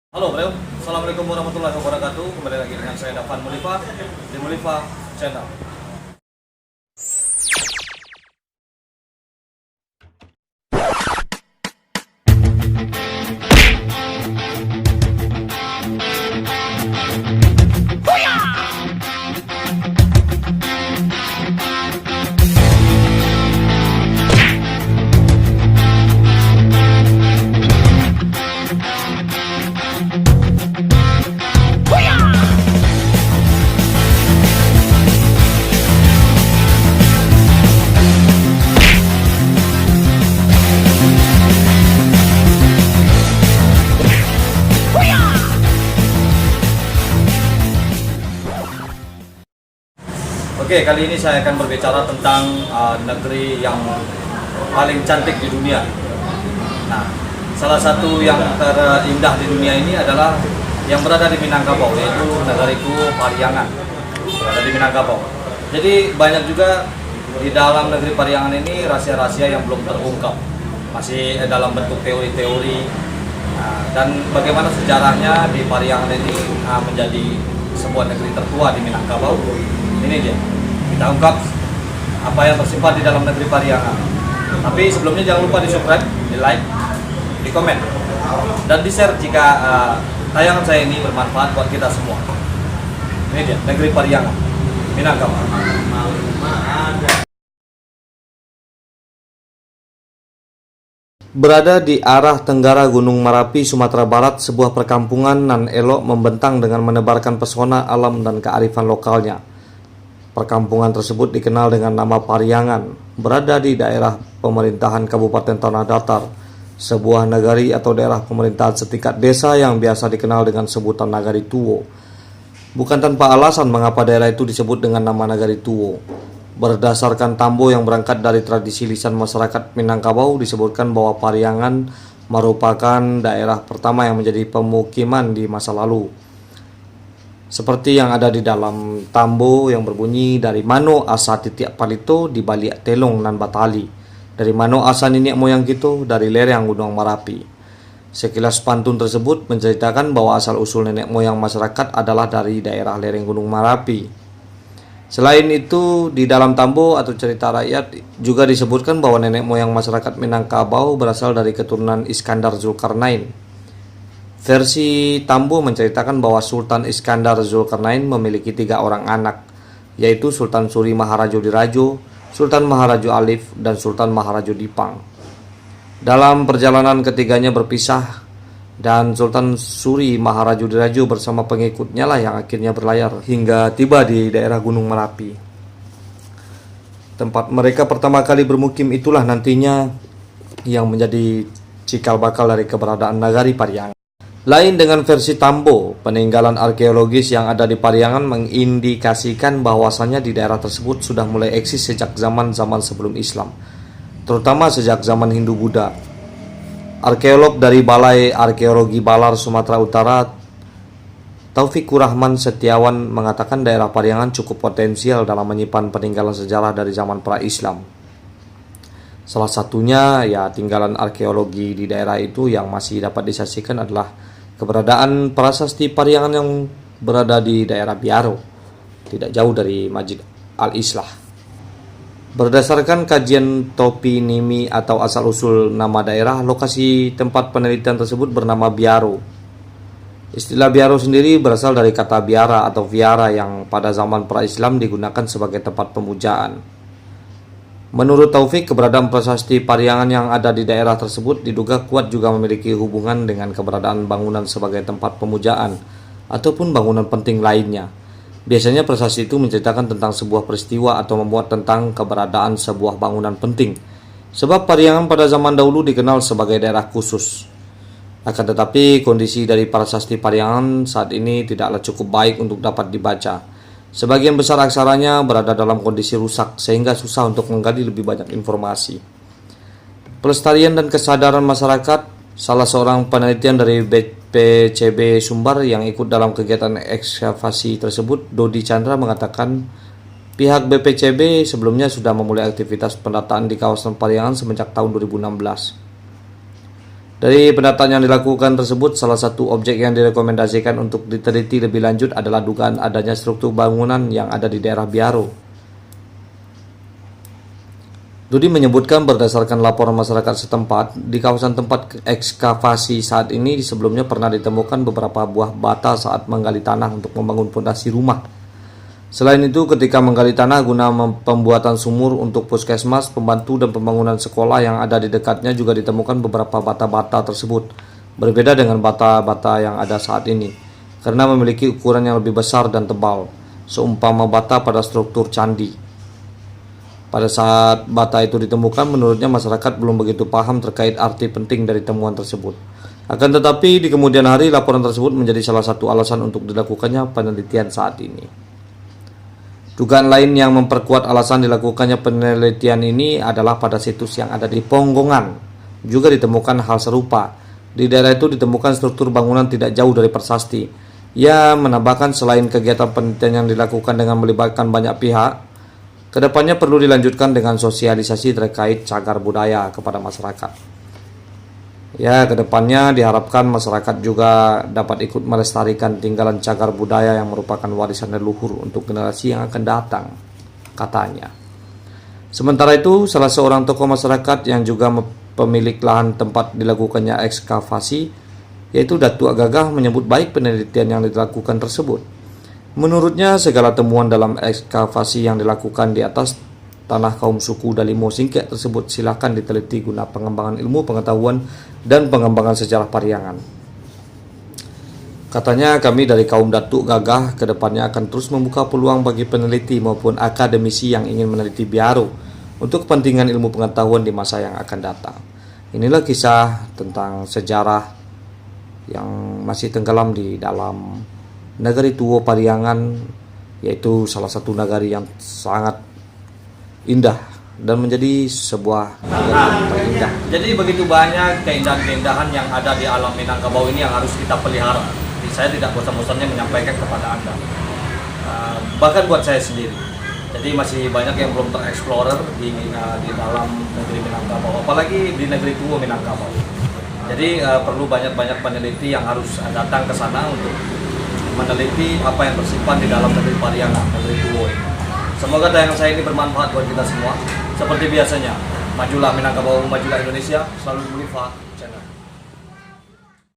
Halo bro, Assalamualaikum warahmatullahi wabarakatuh. Kembali lagi dengan saya Dafan Mulifa di Mulifa Channel. Oke, kali ini saya akan berbicara tentang negeri yang paling cantik di dunia. Nah, salah satu yang terindah di dunia ini adalah yang berada di Minangkabau, yaitu negariku Pariangan, berada di Minangkabau. Jadi banyak juga di dalam negeri Pariangan ini rahasia-rahasia yang belum terungkap, masih dalam bentuk teori-teori. Dan bagaimana sejarahnya di Pariangan ini menjadi sebuah negeri tertua di Minangkabau. Ini dia, kita ungkap apa yang tersimpan di dalam negeri Pariangan. Tapi sebelumnya jangan lupa di subscribe, di like, di komen, dan di share jika tayangan saya ini bermanfaat buat kita semua. Ini dia, negeri Pariangan, Minangkabau. Berada di arah tenggara Gunung Merapi, Sumatera Barat, sebuah perkampungan nan elok membentang dengan menebarkan pesona alam dan kearifan lokalnya. Perkampungan tersebut dikenal dengan nama Pariangan, berada di daerah pemerintahan Kabupaten Tanah Datar, sebuah nagari atau daerah pemerintahan setingkat desa yang biasa dikenal dengan sebutan Nagari Tuwo. Bukan tanpa alasan mengapa daerah itu disebut dengan nama Nagari Tuwo. Berdasarkan tambo yang berangkat dari tradisi lisan masyarakat Minangkabau, disebutkan bahwa Pariangan merupakan daerah pertama yang menjadi pemukiman di masa lalu. Seperti yang ada di dalam tambo yang berbunyi, dari mano asa titiak palito di balik telong nan batali. Dari mano asa nenek moyang gitu, dari lereng Gunung Merapi. Sekilas pantun tersebut menceritakan bahwa asal usul nenek moyang masyarakat adalah dari daerah lereng Gunung Merapi. Selain itu, di dalam tambo atau cerita rakyat juga disebutkan bahwa nenek moyang masyarakat Minangkabau berasal dari keturunan Iskandar Zulkarnain. Versi tambo menceritakan bahwa Sultan Iskandar Zulkarnain memiliki 3 orang anak, yaitu Sultan Suri Maharajo Dirajo, Sultan Maharajo Alif, dan Sultan Maharajo Dipang. Dalam perjalanan ketiganya berpisah, dan Sultan Suri Maharajo Dirajo bersama pengikutnya lah yang akhirnya berlayar hingga tiba di daerah Gunung Merapi. Tempat mereka pertama kali bermukim itulah nantinya yang menjadi cikal bakal dari keberadaan Nagari Pariangan. Lain dengan versi tambo, peninggalan arkeologis yang ada di Pariangan mengindikasikan bahwasannya di daerah tersebut sudah mulai eksis sejak zaman-zaman sebelum Islam, terutama sejak zaman Hindu-Buddha. Arkeolog dari Balai Arkeologi Balar, Sumatera Utara, Taufikur Rahman Setiawan, mengatakan daerah Pariangan cukup potensial dalam menyimpan peninggalan sejarah dari zaman pra-Islam. Salah satunya ya tinggalan arkeologi di daerah itu yang masih dapat disaksikan adalah keberadaan prasasti Pariangan yang berada di daerah Biaro, tidak jauh dari Masjid Al-Islah. Berdasarkan kajian toponimi atau asal-usul nama daerah, lokasi tempat penelitian tersebut bernama Biaro. Istilah Biaro sendiri berasal dari kata biara atau viara yang pada zaman pra-Islam digunakan sebagai tempat pemujaan. Menurut Taufik, keberadaan prasasti Pariangan yang ada di daerah tersebut diduga kuat juga memiliki hubungan dengan keberadaan bangunan sebagai tempat pemujaan ataupun bangunan penting lainnya. Biasanya prasasti itu menceritakan tentang sebuah peristiwa atau memuat tentang keberadaan sebuah bangunan penting. Sebab Pariangan pada zaman dahulu dikenal sebagai daerah khusus. Akan tetapi kondisi dari prasasti Pariangan saat ini tidaklah cukup baik untuk dapat dibaca. Sebagian besar aksaranya berada dalam kondisi rusak sehingga susah untuk menggali lebih banyak informasi. Pelestarian dan kesadaran masyarakat, salah seorang penelitian dari BPCB Sumbar yang ikut dalam kegiatan ekskavasi tersebut, Dodi Chandra, mengatakan pihak BPCB sebelumnya sudah memulai aktivitas pendataan di kawasan Pariangan semenjak tahun 2016. Dari pendataan yang dilakukan tersebut, salah satu objek yang direkomendasikan untuk diteliti lebih lanjut adalah dugaan adanya struktur bangunan yang ada di daerah Biaro. Dudi menyebutkan berdasarkan laporan masyarakat setempat, di kawasan tempat ekskavasi saat ini sebelumnya pernah ditemukan beberapa buah bata saat menggali tanah untuk membangun fondasi rumah. Selain itu, ketika menggali tanah guna pembuatan sumur untuk puskesmas, pembantu dan pembangunan sekolah yang ada di dekatnya juga ditemukan beberapa bata-bata tersebut. Berbeda dengan bata-bata yang ada saat ini, karena memiliki ukuran yang lebih besar dan tebal, seumpama bata pada struktur candi. Pada saat bata itu ditemukan, menurutnya masyarakat belum begitu paham terkait arti penting dari temuan tersebut. Akan tetapi, di kemudian hari, laporan tersebut menjadi salah satu alasan untuk dilakukannya penelitian saat ini. Dugaan lain yang memperkuat alasan dilakukannya penelitian ini adalah pada situs yang ada di Ponggongan juga ditemukan hal serupa. Di daerah itu ditemukan struktur bangunan tidak jauh dari Persasti. Ia menambahkan selain kegiatan penelitian yang dilakukan dengan melibatkan banyak pihak, kedepannya perlu dilanjutkan dengan sosialisasi terkait cagar budaya kepada masyarakat. Ya, kedepannya diharapkan masyarakat juga dapat ikut melestarikan tinggalan cagar budaya yang merupakan warisan leluhur untuk generasi yang akan datang, katanya. Sementara itu, salah seorang tokoh masyarakat yang juga pemilik lahan tempat dilakukannya ekskavasi, yaitu Datuk Gagah, menyebut baik penelitian yang dilakukan tersebut. Menurutnya, segala temuan dalam ekskavasi yang dilakukan di atas tanah kaum suku Dalimo Singkek tersebut silakan diteliti guna pengembangan ilmu pengetahuan dan pengembangan sejarah Pariangan. Katanya, kami dari kaum Datuk Gagah kedepannya akan terus membuka peluang bagi peneliti maupun akademisi yang ingin meneliti Biaro untuk kepentingan ilmu pengetahuan di masa yang akan datang. Inilah kisah tentang sejarah yang masih tenggelam di dalam negeri Tuo Pariangan, yaitu salah satu negari yang sangat indah dan menjadi sebuah negara yang indah. Jadi begitu banyak keindahan-keindahan yang ada di alam Minangkabau ini yang harus kita pelihara. Jadi saya tidak bosan-bosannya menyampaikan kepada Anda. Bahkan buat saya sendiri. Jadi masih banyak yang belum tereksplorer di dalam negeri Minangkabau, apalagi di negeri Tuo Minangkabau. Jadi perlu banyak-banyak peneliti yang harus datang ke sana untuk meneliti apa yang tersimpan di dalam negeri Pariangan, negeri Tuo ini. Semoga tayangan saya ini bermanfaat buat kita semua. Seperti biasanya, majulah Minangkabau, majulah Indonesia, selalu Mulifa Channel.